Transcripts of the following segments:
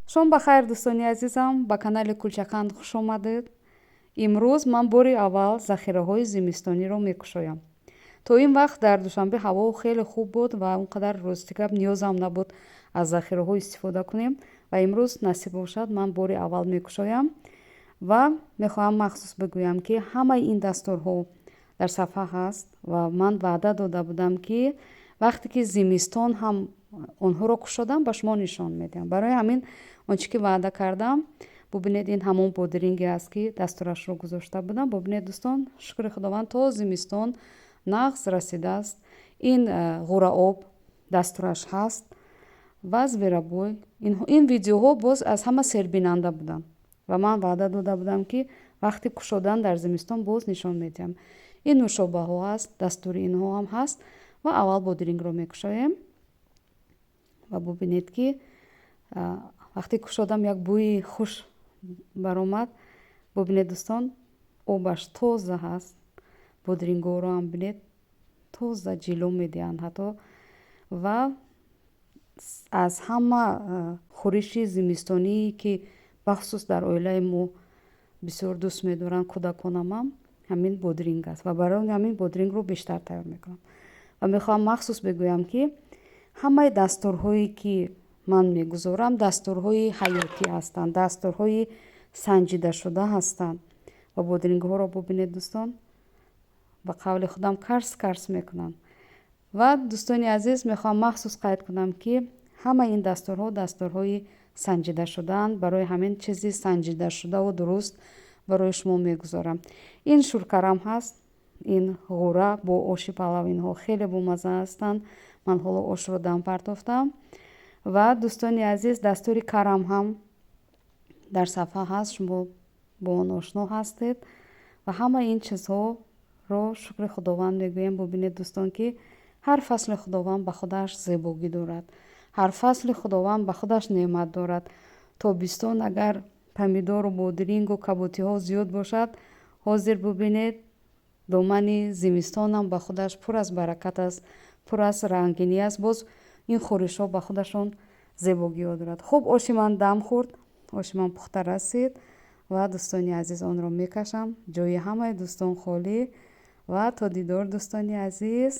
шом бахайр дӯстони азизам, ба канали Кулчаканд хуш омадед. Имрӯз ман бори аввал захираҳои зимистониро мекушоям. То ин вақт дар душанбе ҳаво хеле хуб буд ва он қадар ростика ниёзам набуд аз захираҳо истифода кунем ва имрӯз насиб бошад ман бори аввал мекушоям ва мехоҳам махсус бигӯям, ки ҳамаи ин дастурҳо дар сафҳа ҳаст ва ман ваъда дода будам, ки вақте ки зимистон ҳам онҳоро кушодам ба шумо нишон медиҳам. Барои ҳамин он чӣ ки ваъда кардам, бубинед ин ҳамон бодиринге аст, ки дастурашро гузошта будам. Бубинед дӯстон, шукри худованд, то зимистон нағз расидааст. Ин ғураоб дастураш ҳаст ва зверобой. Ин видеоҳо боз аз ҳама сербинанда буданд ва ман ваъда дода будам, ки вақти кушодан дар зимистон боз нишон медиҳам. Ин нӯшобаҳо ҳаст, дастури инҳо ҳам ҳаст ва аввал бодирингро мекушоем ва бубинед, ки вақте кушодам як бӯи хуш баромад. Бубинед дӯстон, обаш тоза ҳаст. Бодирингоҳоро ҳам бинед тоза ҷилӯ медиҳанд ҳатто ва аз ҳама хӯриши зимистонӣ, ки бахусус дар оилаи мо бисёр дӯст медоранд кӯдаконам ҳам, ҳамин бодиринг аст ва барои ҳамин бодирингро бештар тайёр мекунам. Ва мехоҳам махсус бигӯям, ки ҳамаи дастурҳое, ки ман мегузорам, дастурҳои ҳаётӣ ҳастанд, дастурҳои санҷидашуда ҳастанд ва бодирингҳоро бубинед дӯстон, ба қавли худам карс карс мекунанд. Ва дӯстони азиз, мехоҳам махсус қайд кунам, ки ҳамаи ин дастурҳо дастурҳои санҷидашудаанд. Барои ҳамин чизи санҷидашудаву дуруст барои шумо мегузорам. Ин шуркарам ҳаст, ин ғура бо оши палав, инҳо хеле бомазза ҳастанд. Ман ҳоло ошро дам партофтам. Ва дӯстони азиз, дастури карам ҳам дар сафҳа ҳаст, шумо бо он ошно ҳастед ва ҳамаи ин чизҳоро шукри худованд мегӯем. Бубинед дӯстон, ки ҳар фасли худованд ба худаш зебогӣ дорад. ҳар фасли худованд ба худаш неъмат дорад. Тобистон агар помидору бодирингу кабутиҳо зиёд бошад, ҳозир бубинед домани зимистонам ба худаш пур аз баракат аст, пур аз рангинӣ аст. Боз ин хӯришҳо ба худашон зебогиҳо дорад. Хуб, оши ман дам хӯрд, оши ман пухта расид ва дӯстони азиз онро мекашам. ҷои ҳамаи дӯстон холӣ ва то дидор дӯстони азиз.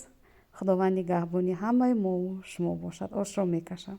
худованд нигаҳбони ҳамаи мо шумо бошад. Ошро мекашам.